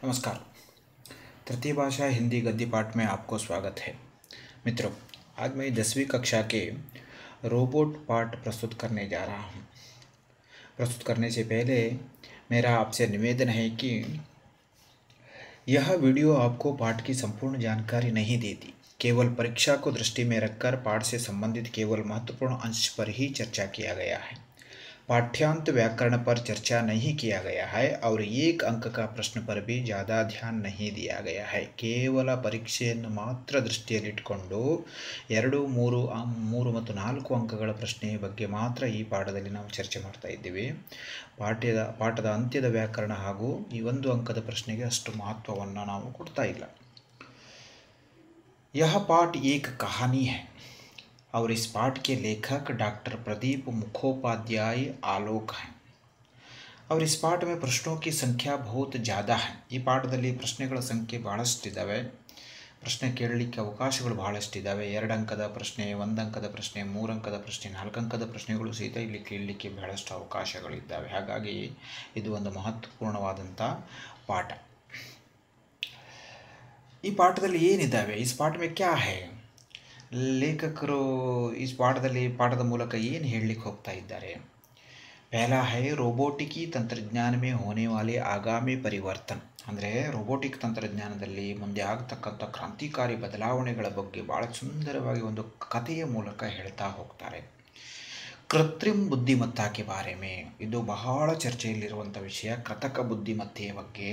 नमस्कार। तृतीय भाषा हिंदी गद्य पाठ में आपको स्वागत है। मित्रों, आज मैं 10वीं कक्षा के रोबोट पाठ प्रस्तुत करने जा रहा हूँ। प्रस्तुत करने से पहले मेरा आपसे निवेदन है कि यह वीडियो आपको पाठ की संपूर्ण जानकारी नहीं देती। केवल परीक्षा को दृष्टि में रखकर पाठ से संबंधित केवल महत्वपूर्ण अंश पर ही चर्चा किया गया है। पाठ्यांत व्याकरण पर चर्चा नहीं किया गया है और एक अंक का प्रश्न पर भी ज़्यादा ध्यान नहीं दिया गया है। ಕೇವಲ ಪರೀಕ್ಷೆಯನ್ನು ಮಾತ್ರ ದೃಷ್ಟಿಯಲ್ಲಿಟ್ಟುಕೊಂಡು 2, 3 ಮತ್ತು 4 ಅಂಕಗಳ ಪ್ರಶ್ನೆಯ ಬಗ್ಗೆ ಮಾತ್ರ ಈ ಪಾಠದಲ್ಲಿ ನಾವು ಚರ್ಚೆ ಮಾಡ್ತಾ ಇದ್ದೀವಿ. ಪಾಠದ ಅಂತ್ಯದ ವ್ಯಾಕರಣ ಹಾಗೂ ಈ 1 ಅಂಕದ ಪ್ರಶ್ನೆಗೆ ಅಷ್ಟು ಮಹತ್ವವನ್ನು ನಾವು ಕೊಡ್ತಾ ಇಲ್ಲ. यह पाठ एक कहानी है और इस पाठ के लेखक डॉक्टर प्रदीप मुखोपाध्याय आलोक हैं और इस पाठ में प्रश्नों की संख्या बहुत ज़्यादा है. ಈ ಪಾಠದಲ್ಲಿ ಪ್ರಶ್ನೆಗಳ ಸಂಖ್ಯೆ ಬಹಳಷ್ಟಿದ್ದಾವೆ. ಪ್ರಶ್ನೆ ಕೇಳಲಿಕ್ಕೆ ಅವಕಾಶಗಳು ಬಹಳಷ್ಟಿದ್ದಾವೆ. 2 ಅಂಕದ ಪ್ರಶ್ನೆ, 1 ಅಂಕದ ಪ್ರಶ್ನೆ, 3 ಅಂಕದ ಪ್ರಶ್ನೆ, 4 ಅಂಕದ ಪ್ರಶ್ನೆಗಳು ಸಹಿತ ಇಲ್ಲಿ ಕೇಳಲಿಕ್ಕೆ ಬಹಳಷ್ಟು ಅವಕಾಶಗಳಿದ್ದಾವೆ. ಹಾಗಾಗಿ ಇದು ಒಂದು ಮಹತ್ವಪೂರ್ಣವಾದಂಥ ಪಾಠ. ಈ ಪಾಠದಲ್ಲಿ ಏನಿದ್ದಾವೆ, इस पाठ में क्या है, ಲೇಖಕರು ಈ ಪಾಠದ ಮೂಲಕ ಏನು ಹೇಳಲಿಕ್ಕೆ ಹೋಗ್ತಾ ಇದ್ದಾರೆ. पहला है रोबोटिकी ತಂತ್ರಜ್ಞಾನ में होने वाले आगामी परिवर्तन. ಅಂದರೆ ರೋಬೋಟಿಕ್ ತಂತ್ರಜ್ಞಾನದಲ್ಲಿ ಮುಂದೆ ಆಗತಕ್ಕಂಥ ಕ್ರಾಂತಿಕಾರಿ ಬದಲಾವಣೆಗಳ ಬಗ್ಗೆ ಭಾಳ ಸುಂದರವಾಗಿ ಒಂದು ಕಥೆಯ ಮೂಲಕ ಹೇಳ್ತಾ ಹೋಗ್ತಾರೆ. ಕೃತ್ರಿಮ ಬುದ್ಧಿಮತ್ತಾಕೆ ಬಾರೆ ಮೇ, ಇದು ಬಹಳ ಚರ್ಚೆಯಲ್ಲಿರುವಂಥ ವಿಷಯ. ಕೃತಕ ಬುದ್ಧಿಮತ್ತೆಯ ಬಗ್ಗೆ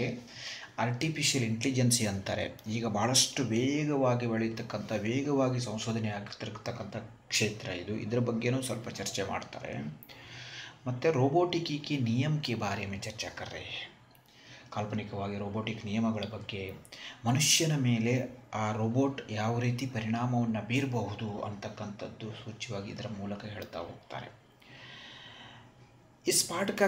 ಆರ್ಟಿಫಿಷಿಯಲ್ ಇಂಟೆಲಿಜೆನ್ಸಿ ಅಂತಾರೆ. ಈಗ ಭಾಳಷ್ಟು ವೇಗವಾಗಿ ಬೆಳೀತಕ್ಕಂಥ, ವೇಗವಾಗಿ ಸಂಶೋಧನೆ ಆಗ್ತಿರ್ತಕ್ಕಂಥ ಕ್ಷೇತ್ರ ಇದು. ಇದರ ಬಗ್ಗೆನೂ ಸ್ವಲ್ಪ ಚರ್ಚೆ ಮಾಡ್ತಾರೆ. ಮತ್ತು ರೋಬೋಟಿಕಿ ಕಿ ನಿಯಮ ಕೆ ಬಾರೆ ಮೇ ಚರ್ಚಾ ಕರ್ ರಹೆ ಹೈ. ಕಾಲ್ಪನಿಕವಾಗಿ ರೋಬೋಟಿಕ್ ನಿಯಮಗಳ ಬಗ್ಗೆ, ಮನುಷ್ಯನ ಮೇಲೆ ಆ ರೋಬೋಟ್ ಯಾವ ರೀತಿ ಪರಿಣಾಮವನ್ನು ಬೀರಬಹುದು ಅಂತಕ್ಕಂಥದ್ದು ಸೂಚ್ಯವಾಗಿ ಇದರ ಮೂಲಕ ಹೇಳ್ತಾ ಹೋಗ್ತಾರೆ. इस पाठ का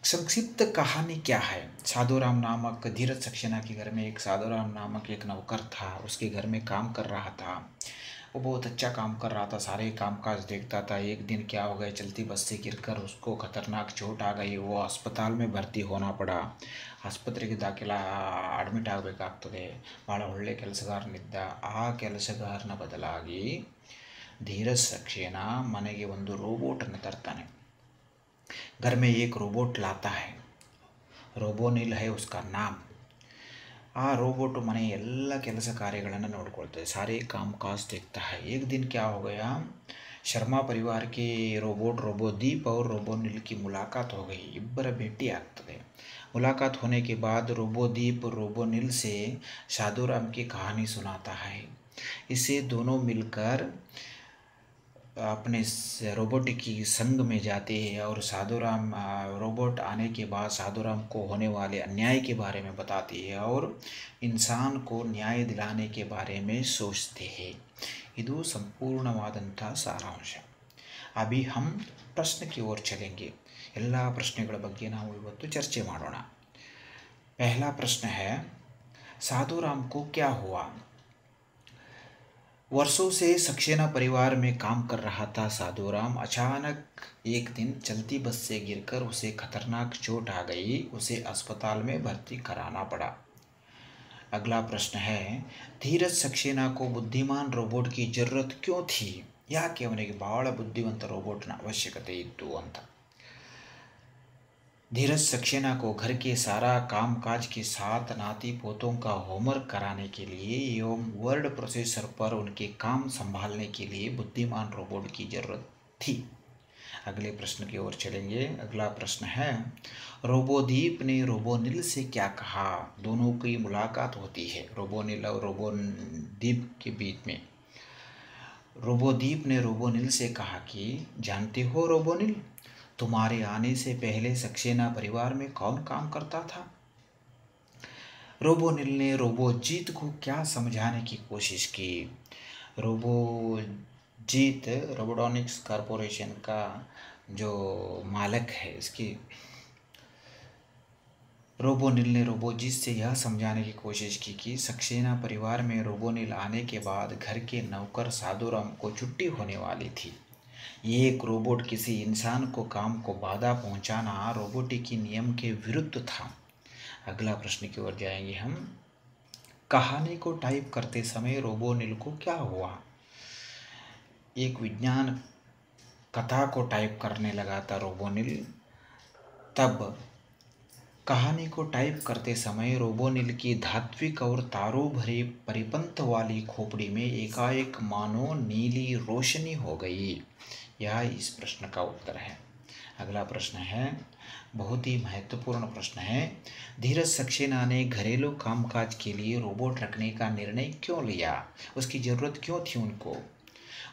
संक्षिप्त कहानी क्या है. साधुराम नामक धीरज सक्सेना के घर में एक साधुराम नामक एक नौकर था. उसके घर में काम कर रहा था. वो बहुत अच्छा काम कर रहा था, सारे कामकाज देखता था. एक दिन क्या हो गया, चलती बस से गिरकर उसको खतरनाक चोट आ गई. वो अस्पताल में भर्ती होना पड़ा. ಆಸ್ಪತ್ರೆಗೆ ಅಡ್ಮಿಟ್ ಆಗಬೇಕಾಗ್ತದೆ. ಭಾಳ ಒಳ್ಳೆ ಕೆಲಸಗಾರನಿದ್ದ. ಆ ಕೆಲಸಗಾರನ ಬದಲಾಗಿ ಧೀರಜ್ ಸಕ್ಸೇನಾ ಮನೆಗೆ ಒಂದು ರೋಬೋಟನ್ನು ತರ್ತಾನೆ. घर में एक रोबोट लाता है. रोबोनिल है उसका नाम. ಆ ರೋಬೋಟು ಮನೆಯ ಎಲ್ಲ ಕೆಲಸ ಕಾರ್ಯಗಳನ್ನು ನೋಡ್ಕೊಳ್ತದೆ, ಸಾರೇ ಕಾಮ್ ಕಾಜ್ देखता है. एक दिन क्या हो गया, शर्मा परिवार के रोबोदीप और रोबोनिल की मुलाकात हो गई. ಇಬ್ಬರ ಭೇಟಿ ಆಗ್ತದೆ. मुलाकात होने के बाद रोबोदीप रोबोनिल से साधुराम की कहानी सुनाता है. इससे दोनों मिलकर अपने रोबोटिक की संग में जाते हैं और साधुराम रोबोट आने के बाद साधुराम को होने वाले अन्याय के बारे में बताती है और इंसान को न्याय दिलाने के बारे में सोचते हैं. ಇದು ಸಂಪೂರ್ಣವಾದಂಥ ಸಾರಾಂಶ. ಅಭಿ ಹಮ್ ಪ್ರಶ್ನೆ ಕಿ ಓರ್ ಚಲೆಂಗೆ. ಎಲ್ಲ ಪ್ರಶ್ನೆಗಳ ಬಗ್ಗೆ ನಾವು ಇವತ್ತು ಚರ್ಚೆ ಮಾಡೋಣ. पहला प्रश्न है, साधुराम को क्या हुआ. वर्षों से सक्सेना परिवार में काम कर रहा था साधुराम. अचानक एक दिन चलती बस से गिरकर उसे खतरनाक चोट आ गई. उसे अस्पताल में भर्ती कराना पड़ा. अगला प्रश्न है, धीरज सक्सेना को बुद्धिमान रोबोट की जरूरत क्यों थी. ಯಾಕೆ ಅವನಿಗೆ ಭಾಳ ಬುದ್ಧಿವಂತ ರೋಬೋಟ್ನ ಅವಶ್ಯಕತೆ ಇತ್ತು ಅಂತ. धीरज सक्सेना को घर के सारा काम काज के साथ नाती पोतों का होमवर्क कराने के लिए एवं वर्ड प्रोसेसर पर उनके काम संभालने के लिए बुद्धिमान रोबोट की जरूरत थी. अगले प्रश्न की ओर चलेंगे. अगला प्रश्न है, रोबोदीप ने रोबोनिल से क्या कहा. दोनों की मुलाकात होती है रोबोनिल और रोबोदीप के बीच में. रोबोदीप ने रोबोनिल से कहा कि जानते हो रोबोनिल, तुम्हारे आने से पहले सक्सेना परिवार में कौन काम करता था. रोबोनिल ने रोबोजीत को क्या समझाने की कोशिश की. रोबोजीत रोबोटॉनिक्स कॉरपोरेशन का जो मालिक है, इसकी रोबोनिल ने रोबोजीत से यह समझाने की कोशिश की कि सक्सेना परिवार में रोबोनिल आने के बाद घर के नौकर साधुराम को छुट्टी होने वाली थी. एक रोबोट किसी इंसान को काम को बाधा पहुंचाना रोबोटिक की नियम के विरुद्ध था. अगला प्रश्न की ओर जाएंगे हम। कहानी को टाइप करते समय रोबोनिल को क्या हुआ? एक विज्ञान कथा को टाइप करने लगा था रोबोनिल। तब कहानी को टाइप करते समय रोबोनिल की धात्विक और तारों भरी परिपंथ वाली खोपड़ी में एकाएक मानो नीली रोशनी हो गई। यह इस प्रश्न का उत्तर है। अगला प्रश्न है, बहुत ही महत्वपूर्ण प्रश्न है। धीरज सक्सेना ने घरेलू कामकाज के लिए रोबोट रखने का निर्णय क्यों लिया? उसकी ज़रूरत क्यों थी उनको?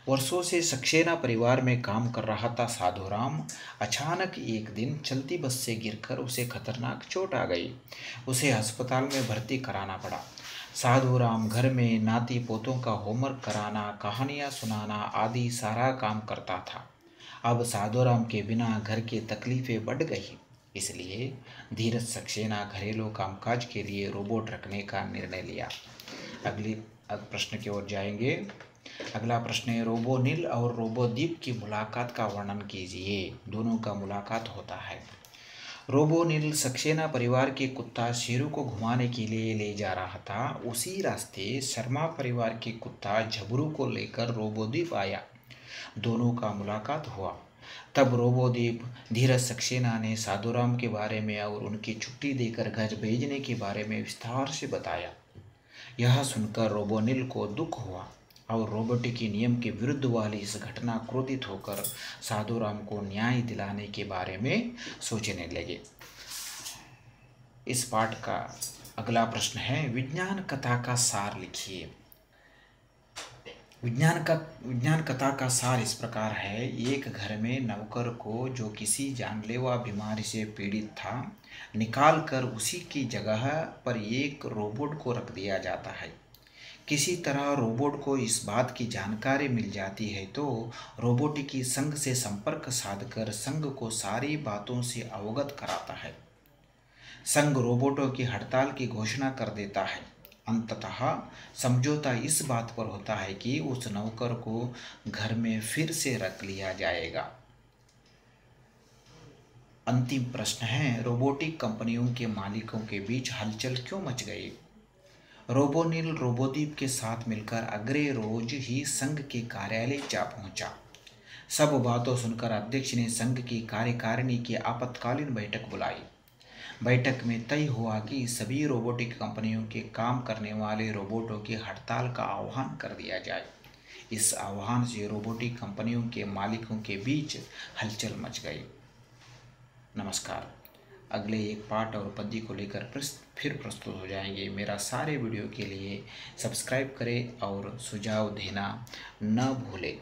वर्षों से सक्सेना परिवार में काम कर रहा था साधुराम। अचानक एक दिन चलती बस से गिरकर उसे खतरनाक चोट आ गई। उसे अस्पताल में भर्ती कराना पड़ा। साधुराम घर में नाती पोतों का होमवर्क कराना, कहानियाँ सुनाना आदि सारा काम करता था। अब साधुराम के बिना घर की तकलीफ़ें बढ़ गई। इसलिए धीरज सक्सेना घरेलू कामकाज के लिए रोबोट रखने का निर्णय लिया। अगली प्रश्न की ओर जाएंगे। अगला प्रश्न है, रोबोनिल और रोबोदीप की मुलाकात का वर्णन कीजिए। दोनों का मुलाकात होता है। रोबोनिल सक्सेना परिवार के कुत्ता शेरू को घुमाने के लिए ले जा रहा था। उसी रास्ते शर्मा परिवार के कुत्ता झबरू को लेकर रोबोदीप आया। दोनों का मुलाकात हुआ। तब रोबोदीप धीरज सक्सेना ने साधुराम के बारे में और उनकी छुट्टी देकर घर भेजने के बारे में विस्तार से बताया। यह सुनकर रोबोनिल को दुख हुआ और रोबोटिकी नियम के विरुद्ध वाली इस घटना क्रोधित होकर साधुराम को न्याय दिलाने के बारे में सोचने लगे। इस पाठ का अगला प्रश्न है, विज्ञान कथा का सार लिखिए। विज्ञान कथा का सार इस प्रकार है। एक घर में नौकर को, जो किसी जानलेवा बीमारी से पीड़ित था, निकाल कर उसी की जगह पर एक रोबोट को रख दिया जाता है। किसी तरह रोबोट को इस बात की जानकारी मिल जाती है तो रोबोटिकी संघ से संपर्क साधकर संघ को सारी बातों से अवगत कराता है। संघ रोबोटों की हड़ताल की घोषणा कर देता है। अंततः समझौता इस बात पर होता है कि उस नौकर को घर में फिर से रख लिया जाएगा। अंतिम प्रश्न है, रोबोटिक कंपनियों के मालिकों के बीच हलचल क्यों मच गई? रोबोनिल रोबोदीप के साथ मिलकर अगले रोज ही संघ के कार्यालय जा पहुंचा। सब बातों सुनकर अध्यक्ष ने संघ की कार्यकारिणी की आपातकालीन बैठक बुलाई। बैठक में तय हुआ कि सभी रोबोटिक कंपनियों के काम करने वाले रोबोटों की हड़ताल का आह्वान कर दिया जाए। इस आह्वान से रोबोटिक कंपनियों के मालिकों के बीच हलचल मच गई। नमस्कार। अगले एक पाठ और पद्य को लेकर फिर प्रस्तुत हो जाएंगे। मेरा सारे वीडियो के लिए सब्सक्राइब करें और सुझाव देना न भूलें।